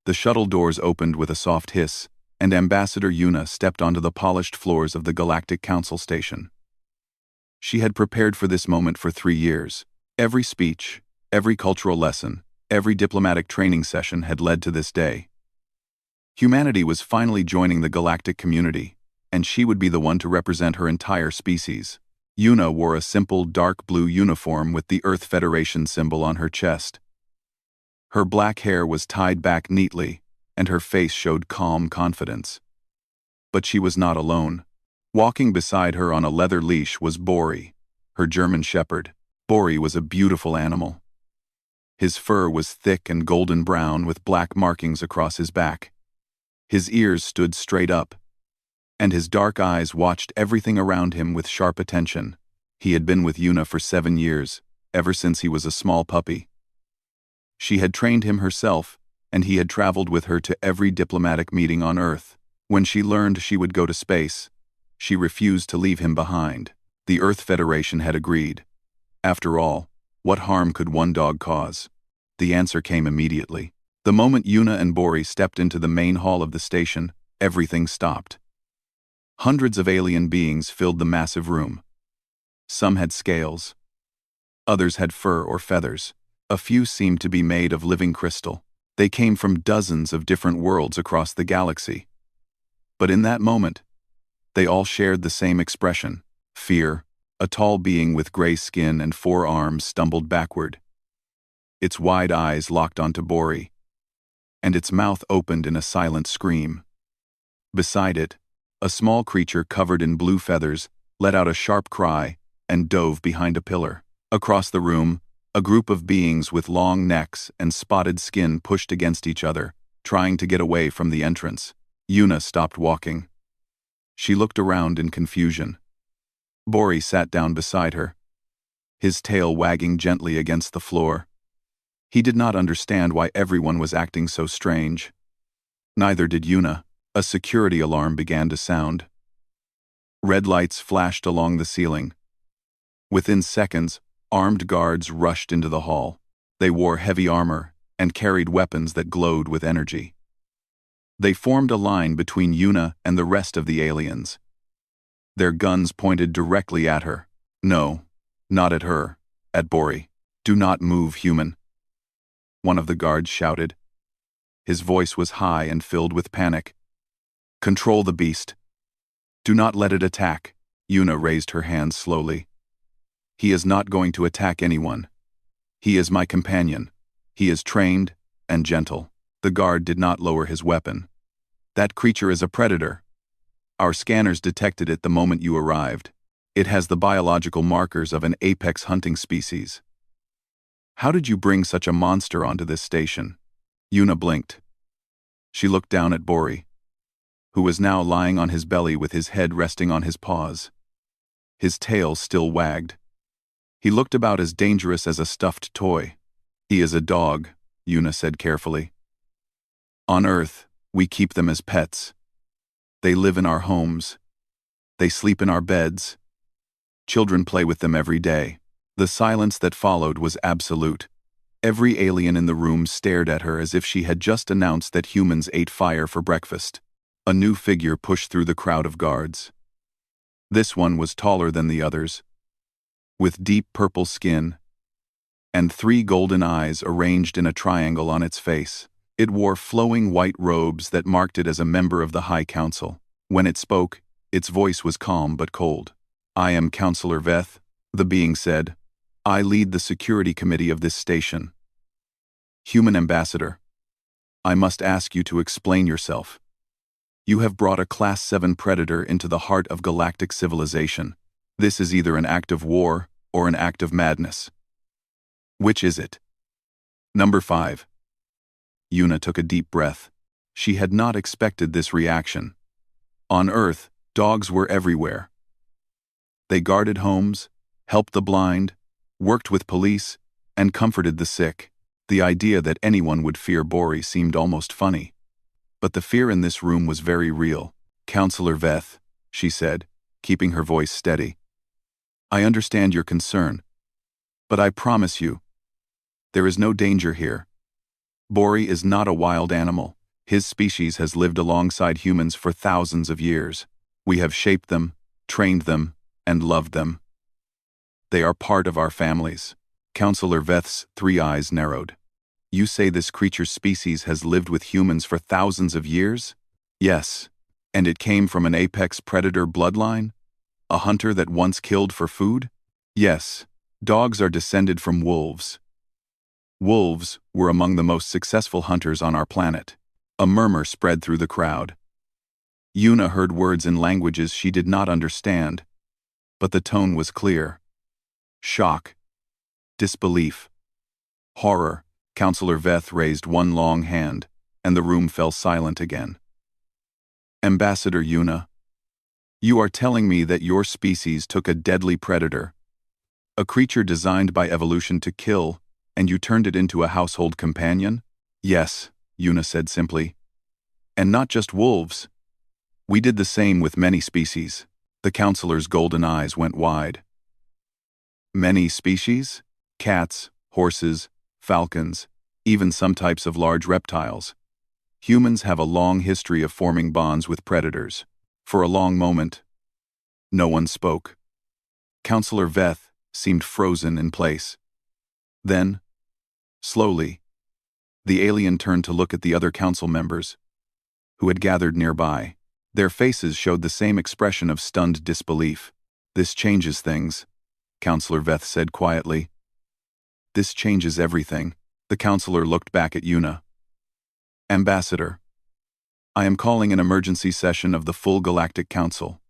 The shuttle doors opened with a soft hiss, and Ambassador Yuna stepped onto the polished floors of the Galactic Council station. She had prepared for this moment for 3 years. Every speech, every cultural lesson, every diplomatic training session had led to this day. Humanity was finally joining the galactic community, and she would be the one to represent her entire species. Yuna wore a simple dark blue uniform with the Earth Federation symbol on her chest. Her black hair was tied back neatly, and her face showed calm confidence. But she was not alone. Walking beside her on a leather leash was Bori, her German shepherd. Bori was a beautiful animal. His fur was thick and golden brown with black markings across his back. His ears stood straight up, and his dark eyes watched everything around him with sharp attention. He had been with Yuna for 7 years, ever since he was a small puppy. She had trained him herself, and he had traveled with her to every diplomatic meeting on Earth. When she learned she would go to space, she refused to leave him behind. The Earth Federation had agreed. After all, what harm could one dog cause? The answer came immediately. The moment Yuna and Bori stepped into the main hall of the station, everything stopped. Hundreds of alien beings filled the massive room. Some had scales. Others had fur or feathers. A few seemed to be made of living crystal. They came from dozens of different worlds across the galaxy. But in that moment, they all shared the same expression: fear. A tall being with gray skin and 4 arms stumbled backward. Its wide eyes locked onto Bori, and its mouth opened in a silent scream. Beside it, a small creature covered in blue feathers let out a sharp cry and dove behind a pillar. Across the room, a group of beings with long necks and spotted skin pushed against each other, trying to get away from the entrance. Yuna stopped walking. She looked around in confusion. Bori sat down beside her, his tail wagging gently against the floor. He did not understand why everyone was acting so strange. Neither did Yuna. A security alarm began to sound. Red lights flashed along the ceiling. Within seconds, armed guards rushed into the hall. They wore heavy armor and carried weapons that glowed with energy. They formed a line between Yuna and the rest of the aliens. Their guns pointed directly at her. No, not at her, at Bori. "Do not move, human," one of the guards shouted. His voice was high and filled with panic. "Control the beast. Do not let it attack." Yuna raised her hand slowly. "He is not going to attack anyone. He is my companion. He is trained and gentle." The guard did not lower his weapon. "That creature is a predator. Our scanners detected it the moment you arrived. It has the biological markers of an apex hunting species. How did you bring such a monster onto this station?" Yuna blinked. She looked down at Bori, who was now lying on his belly with his head resting on his paws. His tail still wagged. He looked about as dangerous as a stuffed toy. "He is a dog," Yuna said carefully. "On Earth, we keep them as pets. They live in our homes. They sleep in our beds. Children play with them every day." The silence that followed was absolute. Every alien in the room stared at her as if she had just announced that humans ate fire for breakfast. A new figure pushed through the crowd of guards. This one was taller than the others, with deep purple skin and 3 golden eyes arranged in a triangle on its face. It wore flowing white robes that marked it as a member of the High Council. When it spoke, its voice was calm but cold. "I am Counselor Veth," the being said. "I lead the security committee of this station." "Human Ambassador, I must ask you to explain yourself. You have brought a Class 7 predator into the heart of galactic civilization. This is either an act of war or an act of madness. Which is it?" Number 5. Yuna took a deep breath. She had not expected this reaction. On Earth, dogs were everywhere. They guarded homes, helped the blind, worked with police, and comforted the sick. The idea that anyone would fear Bori seemed almost funny. But the fear in this room was very real. "Counselor Veth," she said, keeping her voice steady. "I understand your concern, but I promise you, there is no danger here." Bori is not a wild animal. His species has lived alongside humans for thousands of years. We have shaped them, trained them, and loved them. They are part of our families. Counselor Veth's three eyes narrowed. You say this creature's species has lived with humans for thousands of years? Yes. And it came from an apex predator bloodline? A hunter that once killed for food? Yes. Dogs are descended from wolves. Wolves were among the most successful hunters on our planet. A murmur spread through the crowd. Yuna heard words in languages she did not understand, but the tone was clear. Shock. Disbelief. Horror. Counselor Veth raised one long hand, and the room fell silent again. Ambassador Yuna, you are telling me that your species took a deadly predator, a creature designed by evolution to kill, and you turned it into a household companion? Yes, Yuna said simply. And not just wolves. We did the same with many species. The counselor's golden eyes went wide. Many species? Cats, horses, falcons, even some types of large reptiles. Humans have a long history of forming bonds with predators. For a long moment, no one spoke. Counselor Veth seemed frozen in place. Then, slowly, the alien turned to look at the other council members, who had gathered nearby. Their faces showed the same expression of stunned disbelief. This changes things, Counselor Veth said quietly. This changes everything. The counselor looked back at Yuna. Ambassador, I am calling an emergency session of the full Galactic Council.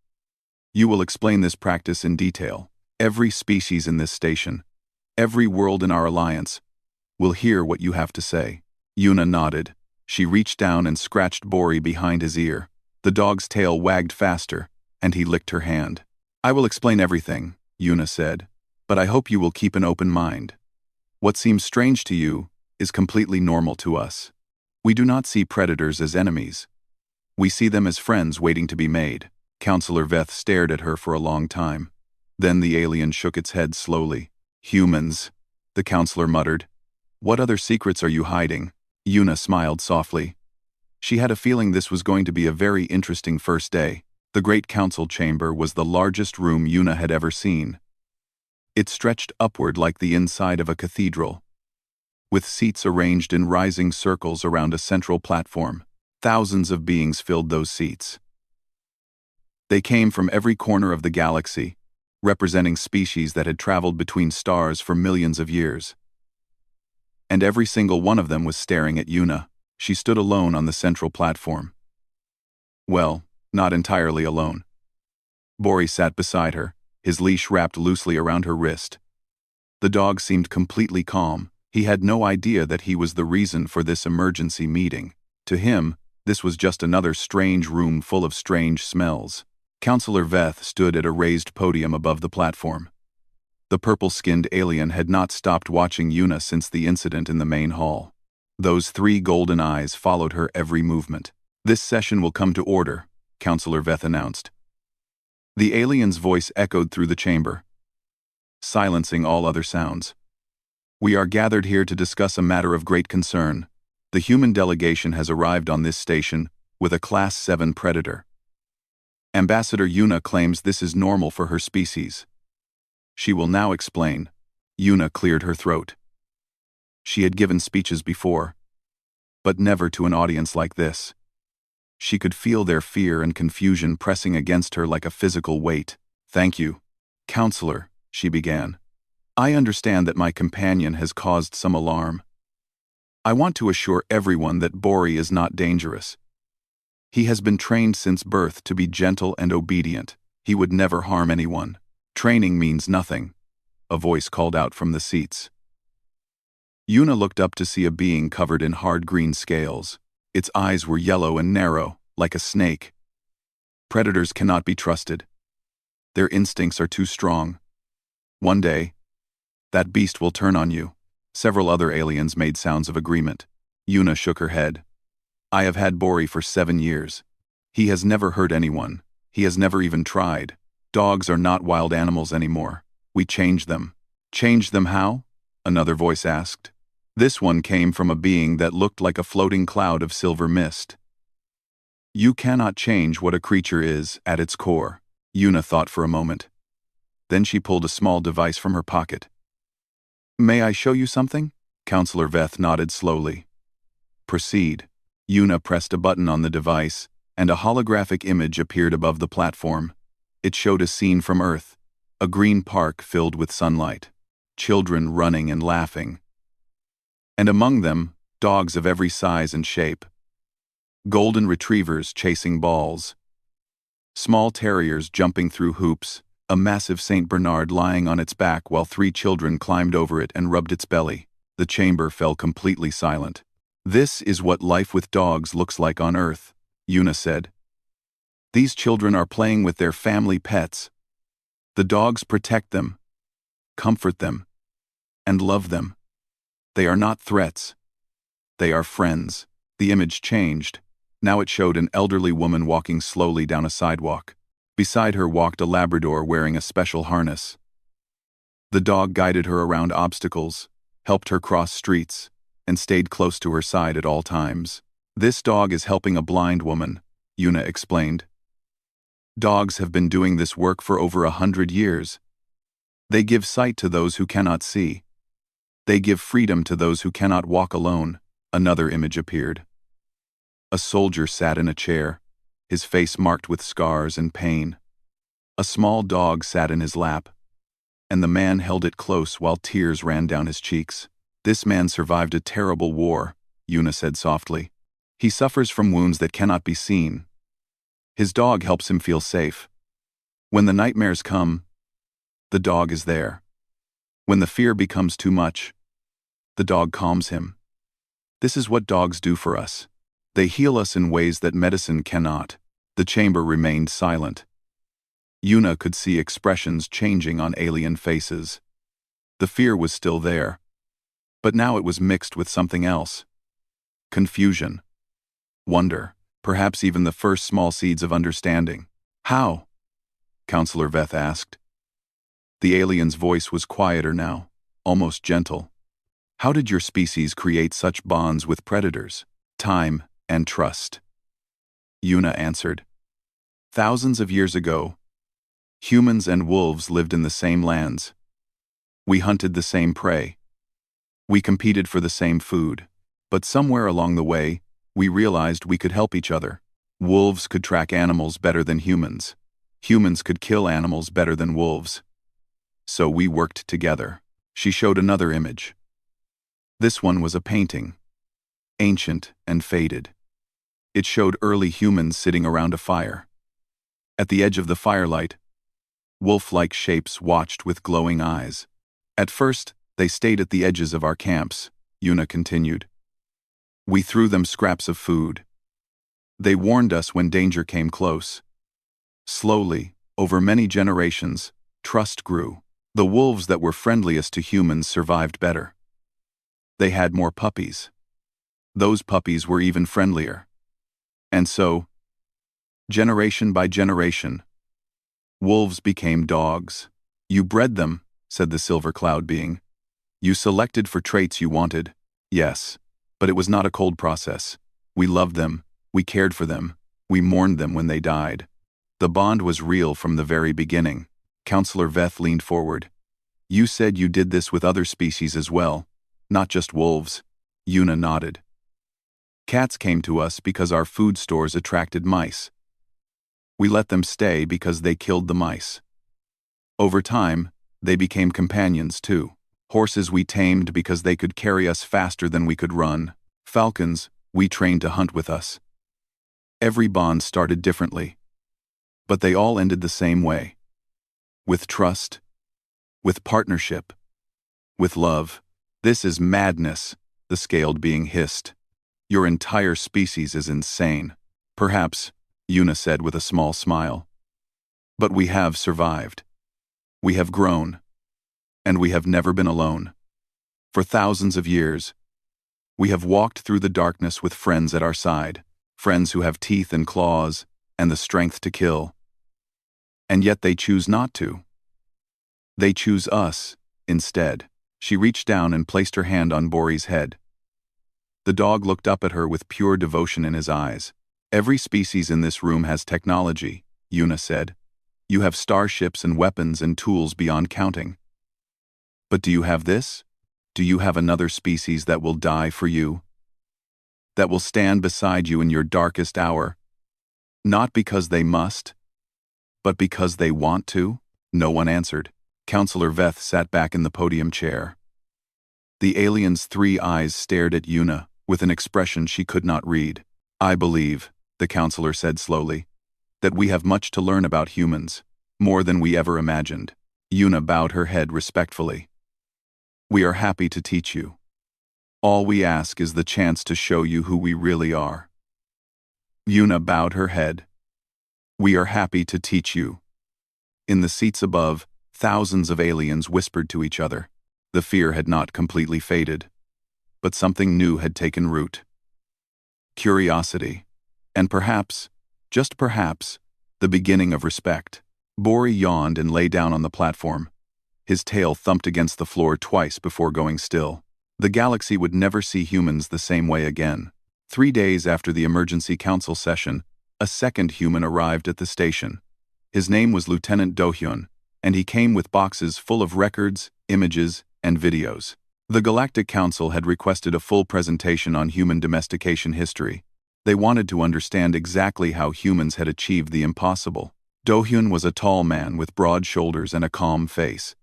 You will explain this practice in detail. Every species in this station, every world in our alliance, will hear what you have to say. Yuna nodded. She reached down and scratched Bori behind his ear. The dog's tail wagged faster, and he licked her hand. I will explain everything, Yuna said, but I hope you will keep an open mind. What seems strange to you is completely normal to us. We do not see predators as enemies. We see them as friends waiting to be made. Counselor Veth stared at her for a long time. Then the alien shook its head slowly. Humans, the counselor muttered. What other secrets are you hiding? Yuna smiled softly. She had a feeling this was going to be a very interesting first day. The great council chamber was the largest room Yuna had ever seen. It stretched upward like the inside of a cathedral, with seats arranged in rising circles around a central platform. Thousands of beings filled those seats. They came from every corner of the galaxy, representing species that had traveled between stars for millions of years. And every single one of them was staring at Yuna. She stood alone on the central platform. Well, not entirely alone. Bori sat beside her, his leash wrapped loosely around her wrist. The dog seemed completely calm. He had no idea that he was the reason for this emergency meeting. To him, this was just another strange room full of strange smells. Counselor Veth stood at a raised podium above the platform. The purple-skinned alien had not stopped watching Yuna since the incident in the main hall. Those three golden eyes followed her every movement. This session will come to order, Counselor Veth announced. The alien's voice echoed through the chamber, silencing all other sounds. We are gathered here to discuss a matter of great concern. The human delegation has arrived on this station with a Class 7 predator. Ambassador Yuna claims this is normal for her species. She will now explain. Yuna cleared her throat. She had given speeches before, but never to an audience like this. She could feel their fear and confusion pressing against her like a physical weight. Thank you, Counselor, she began. I understand that my companion has caused some alarm. I want to assure everyone that Bori is not dangerous. He has been trained since birth to be gentle and obedient. He would never harm anyone. Training means nothing, a voice called out from the seats. Yuna looked up to see a being covered in hard green scales. Its eyes were yellow and narrow, like a snake. Predators cannot be trusted. Their instincts are too strong. One day, that beast will turn on you. Several other aliens made sounds of agreement. Yuna shook her head. I have had Bori for 7 years. He has never hurt anyone. He has never even tried. Dogs are not wild animals anymore. We changed them. Changed them how? Another voice asked. This one came from a being that looked like a floating cloud of silver mist. You cannot change what a creature is at its core, Yuna thought for a moment. Then she pulled a small device from her pocket. May I show you something? Counselor Veth nodded slowly. Proceed. Yuna pressed a button on the device, and a holographic image appeared above the platform. It showed a scene from Earth, a green park filled with sunlight, children running and laughing. And among them, dogs of every size and shape. Golden retrievers chasing balls. Small terriers jumping through hoops, a massive Saint Bernard lying on its back while 3 children climbed over it and rubbed its belly. The chamber fell completely silent. This is what life with dogs looks like on Earth, Yuna said. These children are playing with their family pets. The dogs protect them, comfort them, and love them. They are not threats. They are friends. The image changed. Now it showed an elderly woman walking slowly down a sidewalk. Beside her walked a Labrador wearing a special harness. The dog guided her around obstacles, helped her cross streets, and stayed close to her side at all times. This dog is helping a blind woman, Yuna explained. Dogs have been doing this work for over 100 years. They give sight to those who cannot see. They give freedom to those who cannot walk alone. Another image appeared. A soldier sat in a chair, his face marked with scars and pain. A small dog sat in his lap, and the man held it close while tears ran down his cheeks. This man survived a terrible war, Yuna said softly. He suffers from wounds that cannot be seen. His dog helps him feel safe. When the nightmares come, the dog is there. When the fear becomes too much, the dog calms him. This is what dogs do for us. They heal us in ways that medicine cannot. The chamber remained silent. Yuna could see expressions changing on alien faces. The fear was still there, but now it was mixed with something else. Confusion. Wonder. Perhaps even the first small seeds of understanding. How? Counselor Veth asked. The alien's voice was quieter now, almost gentle. How did your species create such bonds with predators? Time and trust. Yuna answered. Thousands of years ago, humans and wolves lived in the same lands. We hunted the same prey. We competed for the same food, but somewhere along the way, we realized we could help each other. Wolves could track animals better than humans. Humans could kill animals better than wolves. So we worked together. She showed another image. This one was a painting, ancient and faded. It showed early humans sitting around a fire. At the edge of the firelight, wolf-like shapes watched with glowing eyes. At first, they stayed at the edges of our camps, Yuna continued. We threw them scraps of food. They warned us when danger came close. Slowly, over many generations, trust grew. The wolves that were friendliest to humans survived better. They had more puppies. Those puppies were even friendlier. And so, generation by generation, wolves became dogs. You bred them, said the silver cloud being. You selected for traits you wanted, yes. But it was not a cold process. We loved them, we cared for them, we mourned them when they died. The bond was real from the very beginning. Counselor Veth leaned forward. You said you did this with other species as well, not just wolves. Yuna nodded. Cats came to us because our food stores attracted mice. We let them stay because they killed the mice. Over time, they became companions too. Horses we tamed because they could carry us faster than we could run. Falcons, we trained to hunt with us. Every bond started differently, but they all ended the same way. With trust, with partnership, with love. This is madness, the scaled being hissed. Your entire species is insane. Perhaps, Yuna said with a small smile. But we have survived. We have grown. And we have never been alone. For thousands of years, we have walked through the darkness with friends at our side, friends who have teeth and claws and the strength to kill. And yet they choose not to. They choose us, instead. She reached down and placed her hand on Bori's head. The dog looked up at her with pure devotion in his eyes. Every species in this room has technology, Yuna said. You have starships and weapons and tools beyond counting. But do you have this? Do you have another species that will die for you? That will stand beside you in your darkest hour? Not because they must, but because they want to? No one answered. Counselor Veth sat back in the podium chair. The alien's 3 eyes stared at Yuna with an expression she could not read. I believe, the counselor said slowly, that we have much to learn about humans, more than we ever imagined. Yuna bowed her head respectfully. We are happy to teach you. All we ask is the chance to show you who we really are. Yuna bowed her head. We are happy to teach you. In the seats above, thousands of aliens whispered to each other. The fear had not completely faded, but something new had taken root. Curiosity, and perhaps, just perhaps, the beginning of respect. Bori yawned and lay down on the platform. His tail thumped against the floor twice before going still. The galaxy would never see humans the same way again. 3 days after the emergency council session, a second human arrived at the station. His name was Lieutenant Do-hyun, and he came with boxes full of records, images, and videos. The Galactic Council had requested a full presentation on human domestication history. They wanted to understand exactly how humans had achieved the impossible. Do-hyun was a tall man with broad shoulders and a calm face.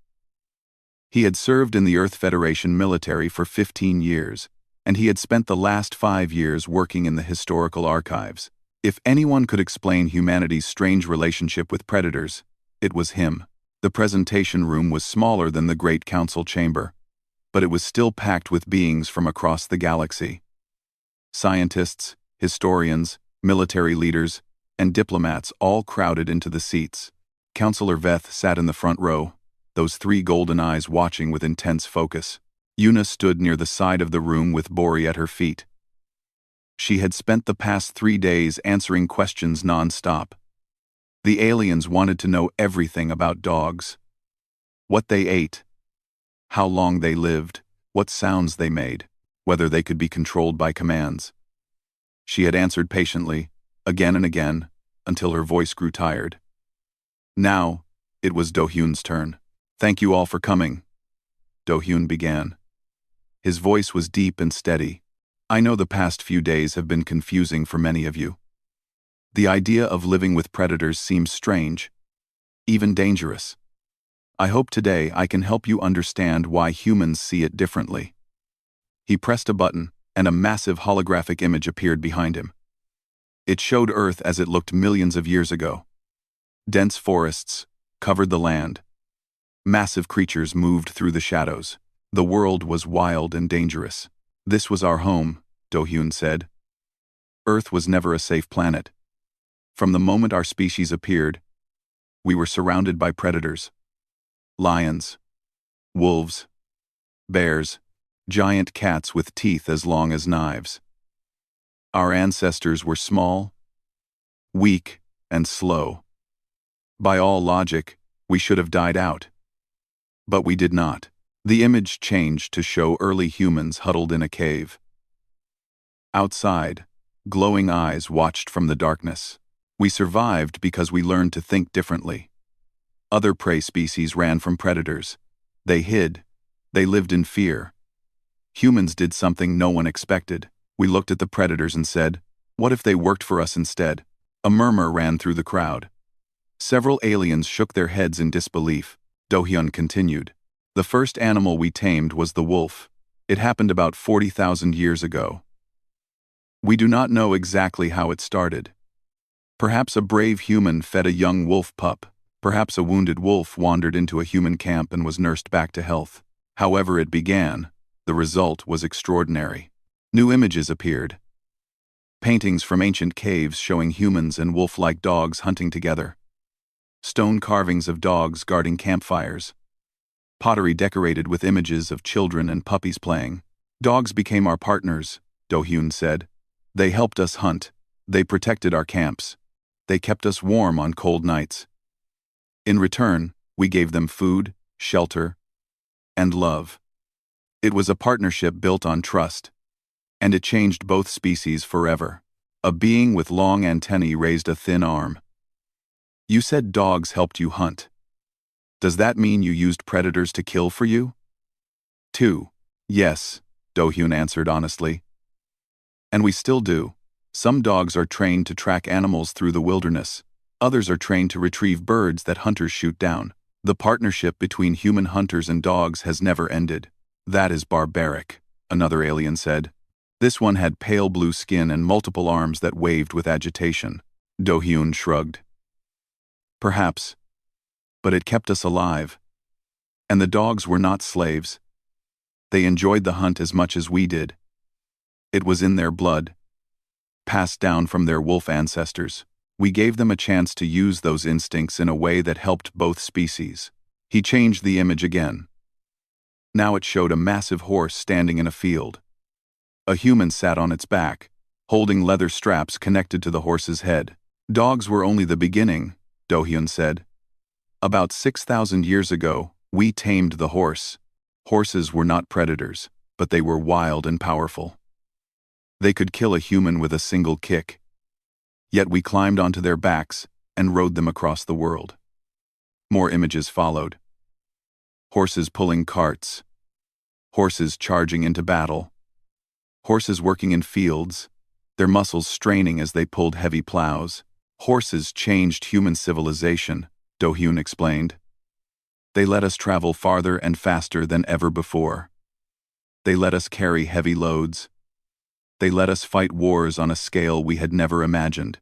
He had served in the Earth Federation military for 15 years, and he had spent the last 5 years working in the historical archives. If anyone could explain humanity's strange relationship with predators, it was him. The presentation room was smaller than the Great Council chamber, but it was still packed with beings from across the galaxy. Scientists, historians, military leaders, and diplomats all crowded into the seats. Counselor Veth sat in the front row, those 3 golden eyes watching with intense focus. Yuna stood near the side of the room with Bori at her feet. She had spent the past 3 days answering questions non-stop. The aliens wanted to know everything about dogs. What they ate, how long they lived, what sounds they made, whether they could be controlled by commands. She had answered patiently, again and again, until her voice grew tired. Now, it was Do-hyun's turn. Thank you all for coming, Do-hyun began. His voice was deep and steady. I know the past few days have been confusing for many of you. The idea of living with predators seems strange, even dangerous. I hope today I can help you understand why humans see it differently. He pressed a button, and a massive holographic image appeared behind him. It showed Earth as it looked millions of years ago. Dense forests covered the land. Massive creatures moved through the shadows. The world was wild and dangerous. This was our home, Do-hyun said. Earth was never a safe planet. From the moment our species appeared, we were surrounded by predators. Lions, wolves, bears, giant cats with teeth as long as knives. Our ancestors were small, weak, and slow. By all logic, we should have died out. But we did not. The image changed to show early humans huddled in a cave. Outside, glowing eyes watched from the darkness. We survived because we learned to think differently. Other prey species ran from predators. They hid. They lived in fear. Humans did something no one expected. We looked at the predators and said, what if they worked for us instead? A murmur ran through the crowd. Several aliens shook their heads in disbelief. Do-hyun continued. The first animal we tamed was the wolf. It happened about 40,000 years ago. We do not know exactly how it started. Perhaps a brave human fed a young wolf pup. Perhaps a wounded wolf wandered into a human camp and was nursed back to health. However it began, the result was extraordinary. New images appeared. Paintings from ancient caves showing humans and wolf-like dogs hunting together. Stone carvings of dogs guarding campfires. Pottery decorated with images of children and puppies playing. Dogs became our partners, Do-hyun said. They helped us hunt. They protected our camps. They kept us warm on cold nights. In return, we gave them food, shelter, and love. It was a partnership built on trust, and it changed both species forever. A being with long antennae raised a thin arm. You said dogs helped you hunt. Does that mean you used predators to kill for you? 2. Yes, Do-hyun answered honestly. And we still do. Some dogs are trained to track animals through the wilderness. Others are trained to retrieve birds that hunters shoot down. The partnership between human hunters and dogs has never ended. That is barbaric, another alien said. This one had pale blue skin and multiple arms that waved with agitation. Do-hyun shrugged. Perhaps. But it kept us alive. And the dogs were not slaves. They enjoyed the hunt as much as we did. It was in their blood, passed down from their wolf ancestors. We gave them a chance to use those instincts in a way that helped both species. He changed the image again. Now it showed a massive horse standing in a field. A human sat on its back, holding leather straps connected to the horse's head. Dogs were only the beginning, Do-hyun said. About 6,000 years ago, we tamed the horse. Horses were not predators, but they were wild and powerful. They could kill a human with a single kick. Yet we climbed onto their backs and rode them across the world. More images followed. Horses pulling carts. Horses charging into battle. Horses working in fields, their muscles straining as they pulled heavy plows. Horses changed human civilization, Do-hyun explained. They let us travel farther and faster than ever before. They let us carry heavy loads. They let us fight wars on a scale we had never imagined.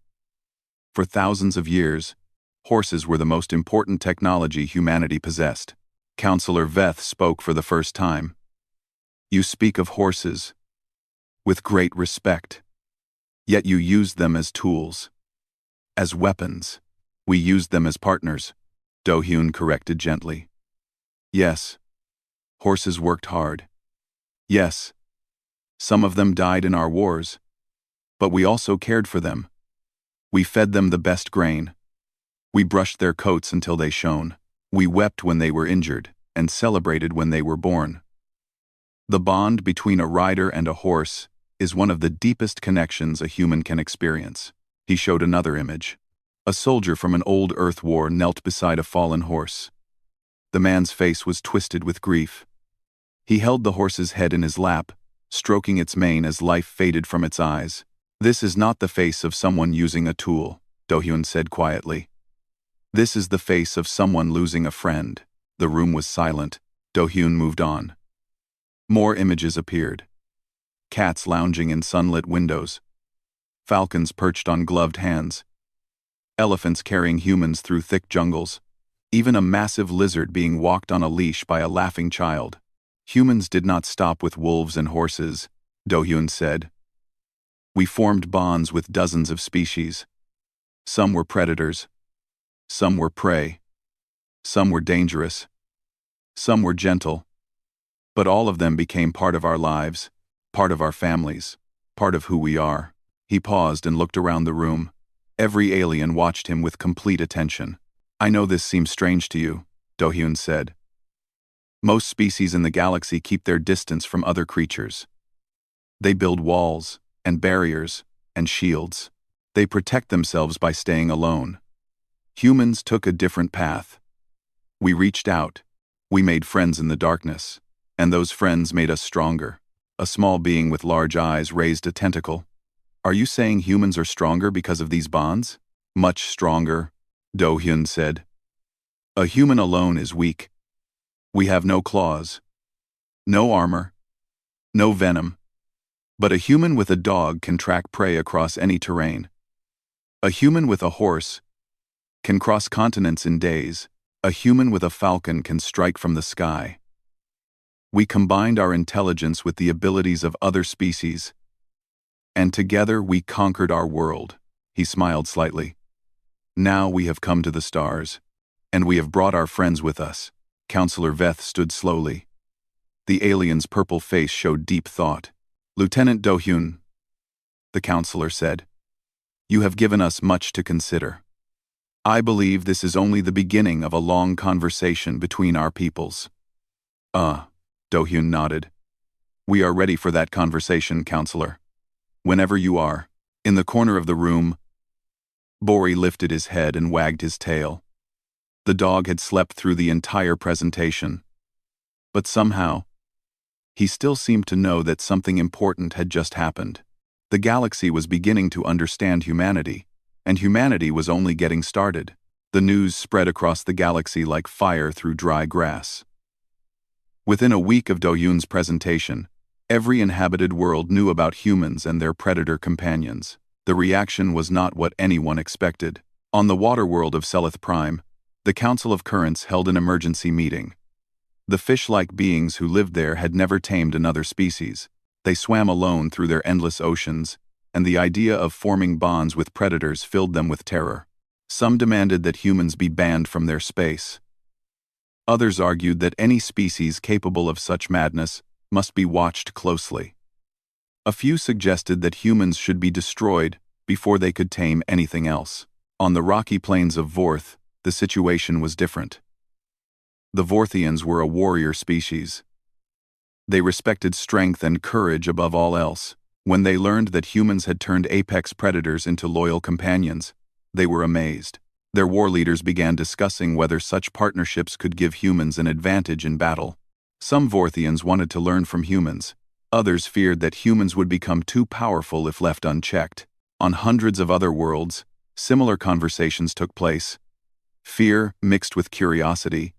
For thousands of years, horses were the most important technology humanity possessed. Counselor Veth spoke for the first time. You speak of horses with great respect, yet you used them as tools, as weapons. We used them as partners, Do-hyun corrected gently. Yes, horses worked hard. Yes, some of them died in our wars, but we also cared for them. We fed them the best grain. We brushed their coats until they shone. We wept when they were injured and celebrated when they were born. The bond between a rider and a horse is one of the deepest connections a human can experience. He showed another image. A soldier from an old Earth war knelt beside a fallen horse. The man's face was twisted with grief. He held the horse's head in his lap, stroking its mane as life faded from its eyes. This is not the face of someone using a tool, Do-hyun said quietly. This is the face of someone losing a friend. The room was silent. Do-hyun moved on. More images appeared. Cats lounging in sunlit windows. Falcons perched on gloved hands. Elephants carrying humans through thick jungles. Even a massive lizard being walked on a leash by a laughing child. Humans did not stop with wolves and horses, Do-hyun said. We formed bonds with dozens of species. Some were predators. Some were prey. Some were dangerous. Some were gentle. But all of them became part of our lives, part of our families, part of who we are. He paused and looked around the room. Every alien watched him with complete attention. I know this seems strange to you, Do-hyun said. Most species in the galaxy keep their distance from other creatures. They build walls, and barriers, and shields. They protect themselves by staying alone. Humans took a different path. We reached out. We made friends in the darkness. And those friends made us stronger. A small being with large eyes raised a tentacle. Are you saying humans are stronger because of these bonds? Much stronger, Do-hyun said. A human alone is weak. We have no claws, no armor, no venom. But a human with a dog can track prey across any terrain. A human with a horse can cross continents in days. A human with a falcon can strike from the sky. We combined our intelligence with the abilities of other species, and together we conquered our world. He smiled slightly. Now we have come to the stars, and we have brought our friends with us. Counselor Veth stood slowly. The alien's purple face showed deep thought. Lieutenant Do-hyun, the counselor said, you have given us much to consider. I believe this is only the beginning of a long conversation between our peoples. Do-hyun nodded. We are ready for that conversation, counselor. Whenever you are. In the corner of the room, Bori lifted his head and wagged his tail. The dog had slept through the entire presentation. But somehow, he still seemed to know that something important had just happened. The galaxy was beginning to understand humanity, and humanity was only getting started. The news spread across the galaxy like fire through dry grass. Within a week of Do-Yoon's presentation, every inhabited world knew about humans and their predator companions. The reaction was not what anyone expected. On the water world of Selith Prime, the Council of Currents held an emergency meeting. The fish-like beings who lived there had never tamed another species. They swam alone through their endless oceans, and the idea of forming bonds with predators filled them with terror. Some demanded that humans be banned from their space. Others argued that any species capable of such madness must be watched closely. A few suggested that humans should be destroyed before they could tame anything else. On the rocky plains of Vorth, the situation was different. The Vorthians were a warrior species. They respected strength and courage above all else. When they learned that humans had turned apex predators into loyal companions, they were amazed. Their war leaders began discussing whether such partnerships could give humans an advantage in battle. Some Vorthians wanted to learn from humans. Others feared that humans would become too powerful if left unchecked. On hundreds of other worlds, similar conversations took place. Fear mixed with curiosity.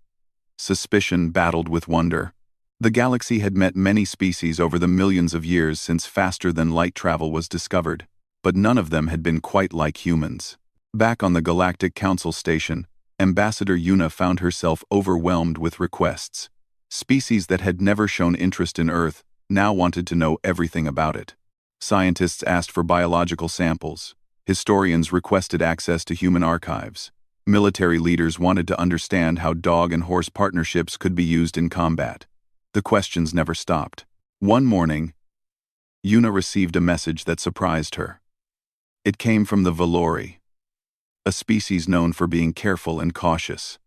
Suspicion battled with wonder. The galaxy had met many species over the millions of years since faster-than-light travel was discovered, but none of them had been quite like humans. Back on the Galactic Council Station, Ambassador Yuna found herself overwhelmed with requests. Species that had never shown interest in Earth now wanted to know everything about it. Scientists asked for biological samples. Historians requested access to human archives. Military leaders wanted to understand how dog and horse partnerships could be used in combat. The questions never stopped. One morning, Yuna received a message that surprised her. It came from the Valori, a species known for being careful and cautious.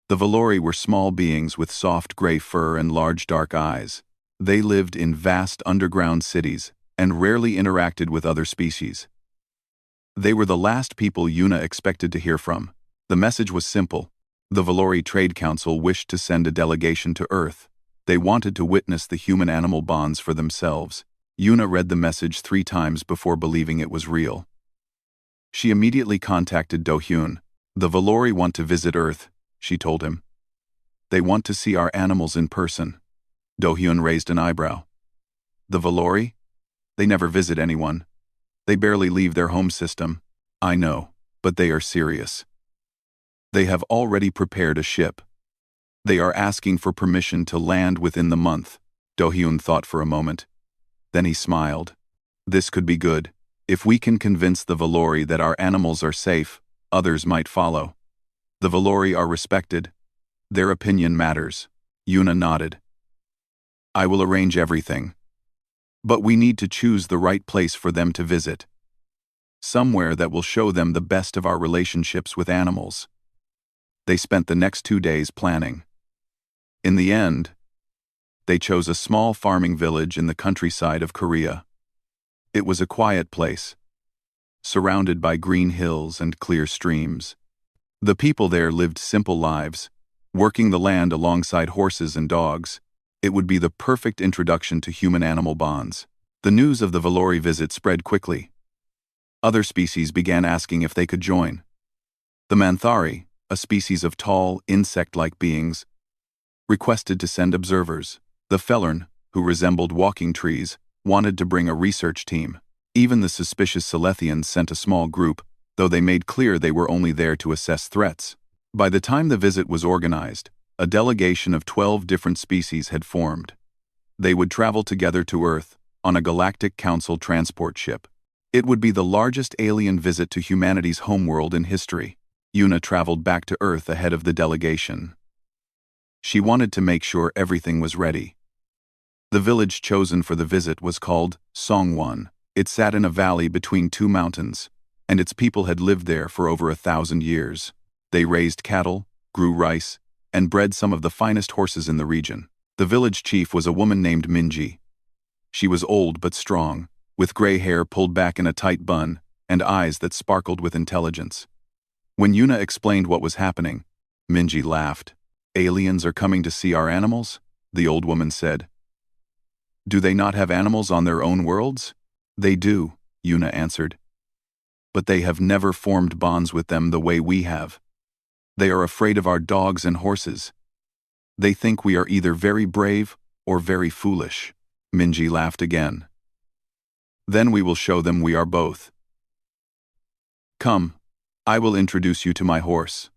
The Valori were small beings with soft gray fur and large dark eyes. They lived in vast underground cities and rarely interacted with other species. They were the last people Yuna expected to hear from. The message was simple. The Valori Trade Council wished to send a delegation to Earth. They wanted to witness the human-animal bonds for themselves. Yuna read the message 3 times before believing it was real. She immediately contacted Do-Hyun. The Valori want to visit Earth, she told him. They want to see our animals in person. Do-Hyun raised an eyebrow. The Valori? They never visit anyone. They barely leave their home system. I know, but they are serious. They have already prepared a ship. They are asking for permission to land within the month. Do-Hyun thought for a moment. Then he smiled. This could be good. If we can convince the Valori that our animals are safe, others might follow. The Valori are respected. Their opinion matters. Yuna nodded. I will arrange everything. But we need to choose the right place for them to visit. Somewhere that will show them the best of our relationships with animals. They spent the next 2 days planning. In the end, they chose a small farming village in the countryside of Korea. It was a quiet place, surrounded by green hills and clear streams. The people there lived simple lives, working the land alongside horses and dogs. It would be the perfect introduction to human-animal bonds. The news of the Valori visit spread quickly. Other species began asking if they could join. The Manthari, a species of tall, insect-like beings, requested to send observers. The Felern, who resembled walking trees, wanted to bring a research team. Even the suspicious Selethians sent a small group, though they made clear they were only there to assess threats. By the time the visit was organized, a delegation of 12 different species had formed. They would travel together to Earth on a Galactic Council transport ship. It would be the largest alien visit to humanity's homeworld in history. Yuna traveled back to Earth ahead of the delegation. She wanted to make sure everything was ready. The village chosen for the visit was called Songwon. It sat in a valley between 2 mountains, and its people had lived there for over 1,000 years. They raised cattle, grew rice, and bred some of the finest horses in the region. The village chief was a woman named Minji. She was old but strong, with gray hair pulled back in a tight bun, and eyes that sparkled with intelligence. When Yuna explained what was happening, Minji laughed. "Aliens are coming to see our animals?" the old woman said. "Do they not have animals on their own worlds?" "They do," Yuna answered. "But they have never formed bonds with them the way we have. They are afraid of our dogs and horses. They think we are either very brave or very foolish." Minji laughed again. "Then we will show them we are both. Come, I will introduce you to my horse.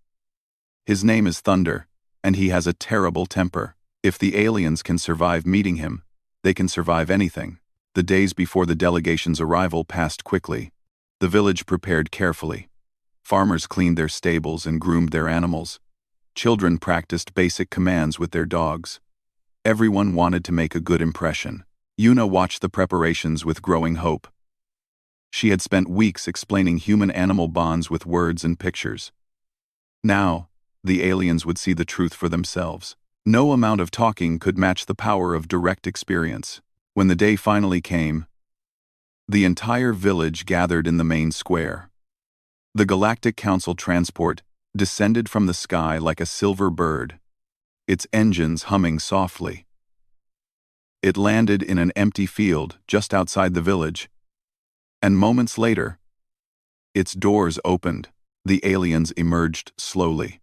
His name is Thunder, and he has a terrible temper. If the aliens can survive meeting him, they can survive anything." The days before the delegation's arrival passed quickly. The village prepared carefully. Farmers cleaned their stables and groomed their animals. Children practiced basic commands with their dogs. Everyone wanted to make a good impression. Yuna watched the preparations with growing hope. She had spent weeks explaining human-animal bonds with words and pictures. Now, the aliens would see the truth for themselves. No amount of talking could match the power of direct experience. When the day finally came, the entire village gathered in the main square. The Galactic Council transport descended from the sky like a silver bird, its engines humming softly. It landed in an empty field just outside the village, and moments later, its doors opened. The aliens emerged slowly.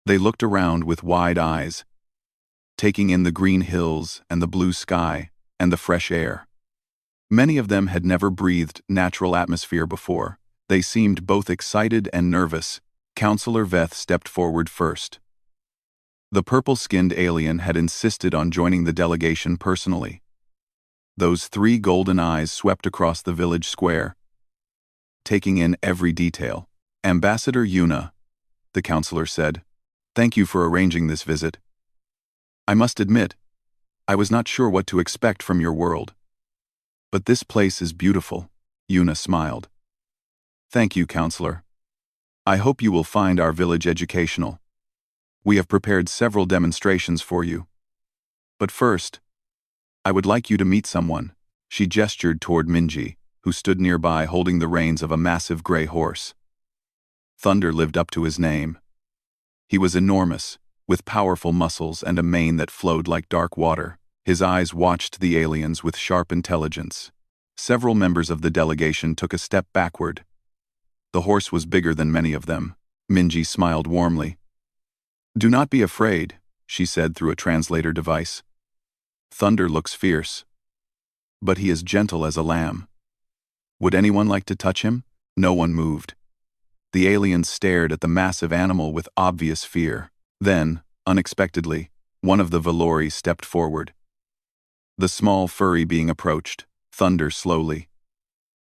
They looked around with wide eyes, taking in the green hills and the blue sky and the fresh air. Many of them had never breathed natural atmosphere before. They seemed both excited and nervous. Counselor Veth stepped forward first. The purple-skinned alien had insisted on joining the delegation personally. Those 3 golden eyes swept across the village square, taking in every detail. "Ambassador Yuna," the counselor said, "thank you for arranging this visit. I must admit, I was not sure what to expect from your world. But this place is beautiful." Yuna smiled. "Thank you, counselor. I hope you will find our village educational. We have prepared several demonstrations for you. But first, I would like you to meet someone." She gestured toward Minji, who stood nearby holding the reins of a massive gray horse. Thunder lived up to his name. He was enormous, with powerful muscles and a mane that flowed like dark water. His eyes watched the aliens with sharp intelligence. Several members of the delegation took a step backward. The horse was bigger than many of them. Minji smiled warmly. "Do not be afraid," she said through a translator device. "Thunder looks fierce, but he is gentle as a lamb. Would anyone like to touch him?" No one moved. The aliens stared at the massive animal with obvious fear. Then, unexpectedly, one of the Valori stepped forward. The small furry being approached, Thunder slowly.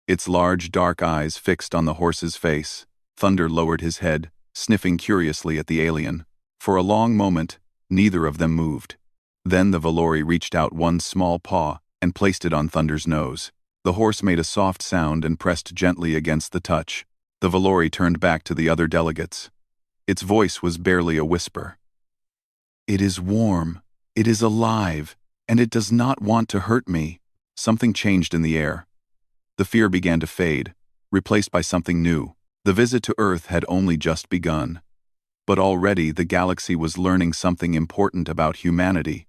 Its large dark eyes fixed on the horse's face. Thunder lowered his head, sniffing curiously at the alien. For a long moment, neither of them moved. Then the Valori reached out one small paw and placed it on Thunder's nose. The horse made a soft sound and pressed gently against the touch. The Valori turned back to the other delegates. Its voice was barely a whisper. "It is warm, it is alive, and it does not want to hurt me." Something changed in the air. The fear began to fade, replaced by something new. The visit to Earth had only just begun. But already the galaxy was learning something important about humanity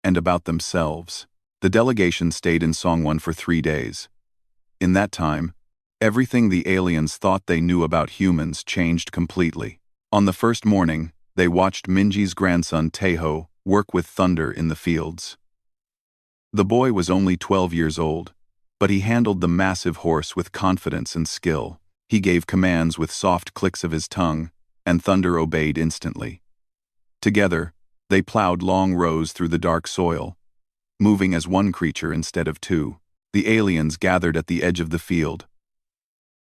and about themselves. The delegation stayed in Songwon for 3 days. In that time, everything the aliens thought they knew about humans changed completely. On the first morning, they watched Minji's grandson Taeho work with Thunder in the fields. The boy was only 12 years old, but he handled the massive horse with confidence and skill. He gave commands with soft clicks of his tongue, and Thunder obeyed instantly. Together, they plowed long rows through the dark soil, moving as one creature instead of 2. The aliens gathered at the edge of the field,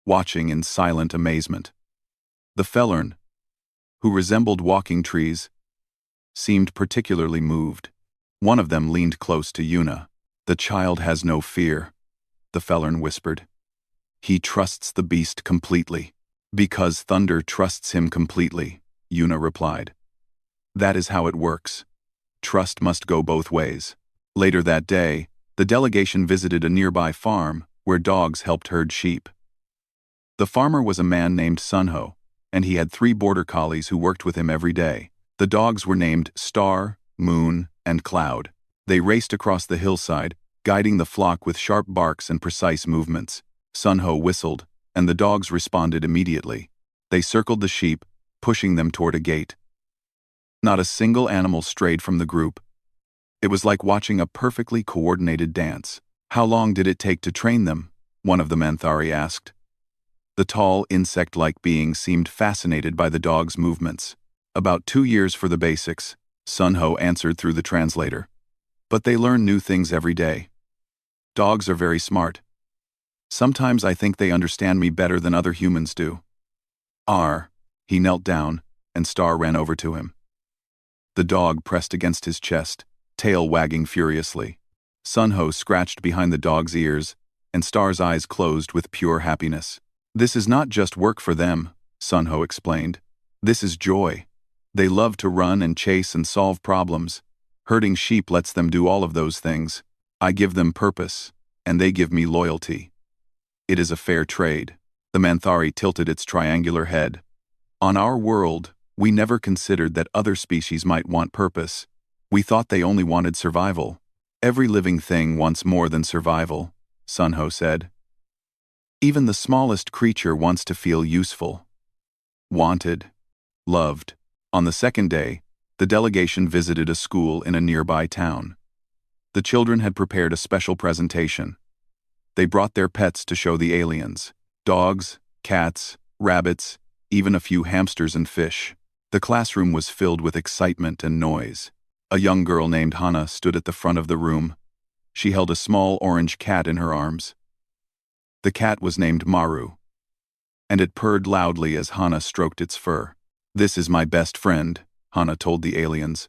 watching in silent amazement. The Fellern, who resembled walking trees, seemed particularly moved. One of them leaned close to Yuna. "The child has no fear," the Fellern whispered. "He trusts the beast completely." "Because Thunder trusts him completely," Yuna replied. "That is how it works. Trust must go both ways." Later that day, the delegation visited a nearby farm where dogs helped herd sheep. The farmer was a man named Sunho, and he had 3 border collies who worked with him every day. The dogs were named Star, Moon, and Cloud. They raced across the hillside, guiding the flock with sharp barks and precise movements. Sunho whistled, and the dogs responded immediately. They circled the sheep, pushing them toward a gate. Not a single animal strayed from the group. It was like watching a perfectly coordinated dance. "How long did it take to train them?" one of the Manthari asked. The tall, insect-like being seemed fascinated by the dog's movements. "About 2 years for the basics," Sunho answered through the translator. "But they learn new things every day. Dogs are very smart. Sometimes I think they understand me better than other humans do." He knelt down, and Star ran over to him. The dog pressed against his chest, tail wagging furiously. Sunho scratched behind the dog's ears, and Star's eyes closed with pure happiness. "This is not just work for them," Sunho explained. "This is joy. They love to run and chase and solve problems. Herding sheep lets them do all of those things. I give them purpose, and they give me loyalty. It is a fair trade." The Manthari tilted its triangular head. "On our world, we never considered that other species might want purpose. We thought they only wanted survival." "Every living thing wants more than survival," Sunho said. "Even the smallest creature wants to feel useful, wanted, loved." On the second day, the delegation visited a school in a nearby town. The children had prepared a special presentation. They brought their pets to show the aliens: dogs, cats, rabbits, even a few hamsters and fish. The classroom was filled with excitement and noise. A young girl named Hana stood at the front of the room. She held a small orange cat in her arms. The cat was named Maru, and it purred loudly as Hana stroked its fur. "This is my best friend," Hana told the aliens.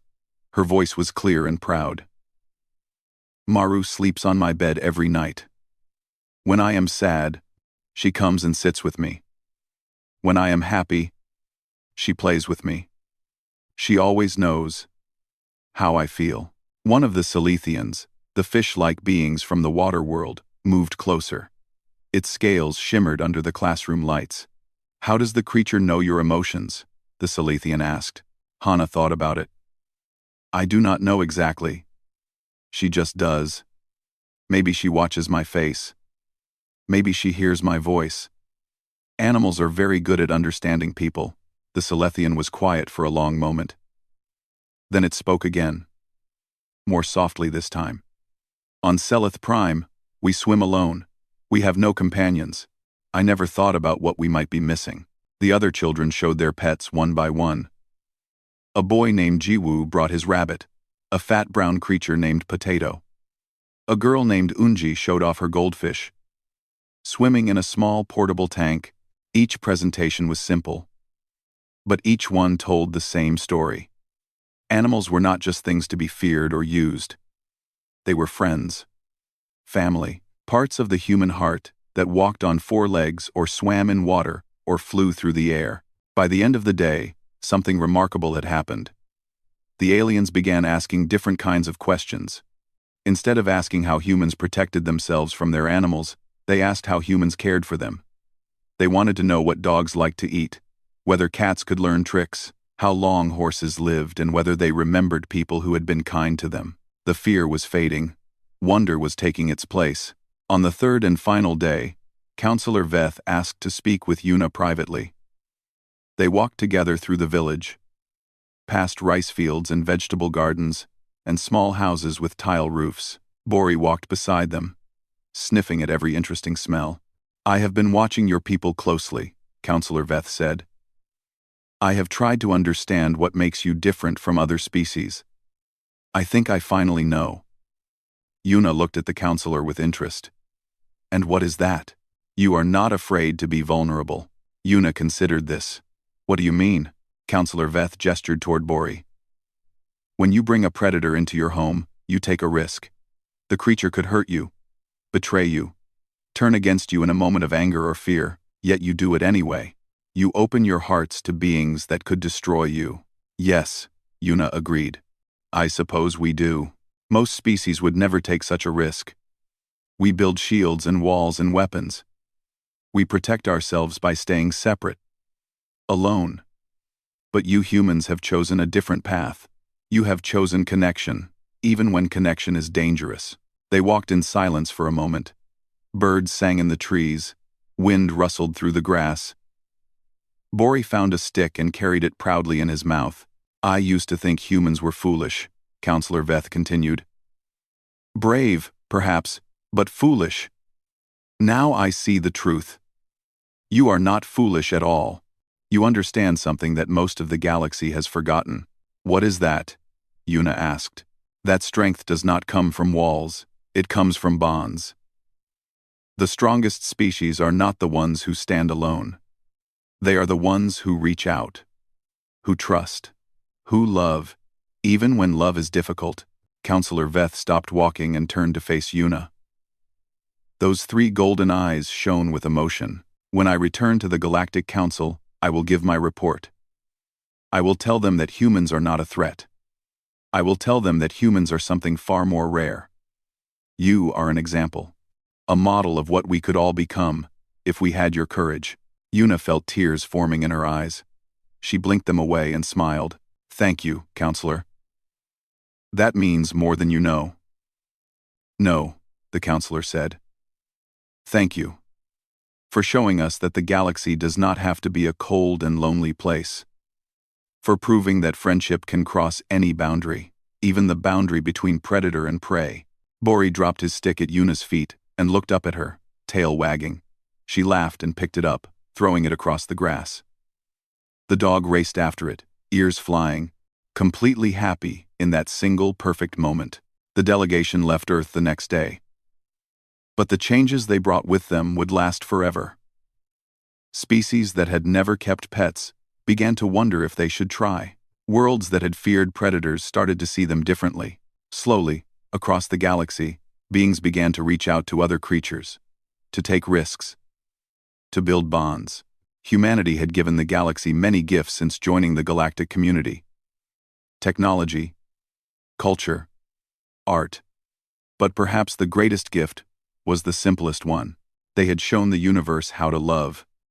Her voice was clear and proud. "Maru sleeps on my bed every night. When I am sad, she comes and sits with me. When I am happy, she plays with me. She always knows how I feel." One of the Silithians, the fish-like beings from the water world, moved closer. Its scales shimmered under the classroom lights. "How does the creature know your emotions?" the Silithian asked. Hana thought about it. "I do not know exactly. She just does. Maybe she watches my face. Maybe she hears my voice. Animals are very good at understanding people." The Silithian was quiet for a long moment. Then it spoke again, more softly this time. "On Selith Prime, we swim alone. We have no companions. I never thought about what we might be missing." The other children showed their pets one by one. A boy named Jiwoo brought his rabbit, a fat brown creature named Potato. A girl named Unji showed off her goldfish. Swimming in a small portable tank, each presentation was simple, but each one told the same story. Animals were not just things to be feared or used. They were friends, family, parts of the human heart that walked on 4 legs or swam in water or flew through the air. By the end of the day, something remarkable had happened. The aliens began asking different kinds of questions. Instead of asking how humans protected themselves from their animals, they asked how humans cared for them. They wanted to know what dogs liked to eat, whether cats could learn tricks, how long horses lived, and whether they remembered people who had been kind to them. The fear was fading. Wonder was taking its place. On the third and final day, Counselor Veth asked to speak with Yuna privately. They walked together through the village, past rice fields and vegetable gardens, and small houses with tile roofs. Bori walked beside them, sniffing at every interesting smell. "I have been watching your people closely," Counselor Veth said. "I have tried to understand what makes you different from other species. I think I finally know." Yuna looked at the counselor with interest. "And what is that?" "You are not afraid to be vulnerable." Yuna considered this. "What do you mean?" Counselor Veth gestured toward Bori. "When you bring a predator into your home, you take a risk. The creature could hurt you, betray you, turn against you in a moment of anger or fear, yet you do it anyway. You open your hearts to beings that could destroy you." "Yes," Yuna agreed. "I suppose we do." Most species would never take such a risk. We build shields and walls and weapons. We protect ourselves by staying separate, alone. But you humans have chosen a different path. You have chosen connection, even when connection is dangerous. They walked in silence for a moment. Birds sang in the trees. Wind rustled through the grass. Bori found a stick and carried it proudly in his mouth. I used to think humans were foolish, Counselor Veth continued. Brave, perhaps, but foolish. Now I see the truth. You are not foolish at all. You understand something that most of the galaxy has forgotten. What is that? Yuna asked. That strength does not come from walls. It comes from bonds. The strongest species are not the ones who stand alone. They are the ones who reach out, who trust, who love, even when love is difficult. Counselor Veth stopped walking and turned to face Yuna. Those 3 golden eyes shone with emotion. When I return to the Galactic Council, I will give my report. I will tell them that humans are not a threat. I will tell them that humans are something far more rare. You are an example, a model of what we could all become if we had your courage. Yuna felt tears forming in her eyes. She blinked them away and smiled. Thank you, Counselor. That means more than you know. No, the Counselor said. Thank you. For showing us that the galaxy does not have to be a cold and lonely place. For proving that friendship can cross any boundary, even the boundary between predator and prey. Bori dropped his stick at Yuna's feet and looked up at her, tail wagging. She laughed and picked it up, throwing it across the grass. The dog raced after it, ears flying, completely happy in that single perfect moment. The delegation left Earth the next day. But the changes they brought with them would last forever. Species that had never kept pets began to wonder if they should try. Worlds that had feared predators started to see them differently. Slowly, across the galaxy, beings began to reach out to other creatures, to take risks, to build bonds. Humanity had given the galaxy many gifts since joining the galactic community. Technology, culture, art. But perhaps the greatest gift was the simplest one. They had shown the universe how to love.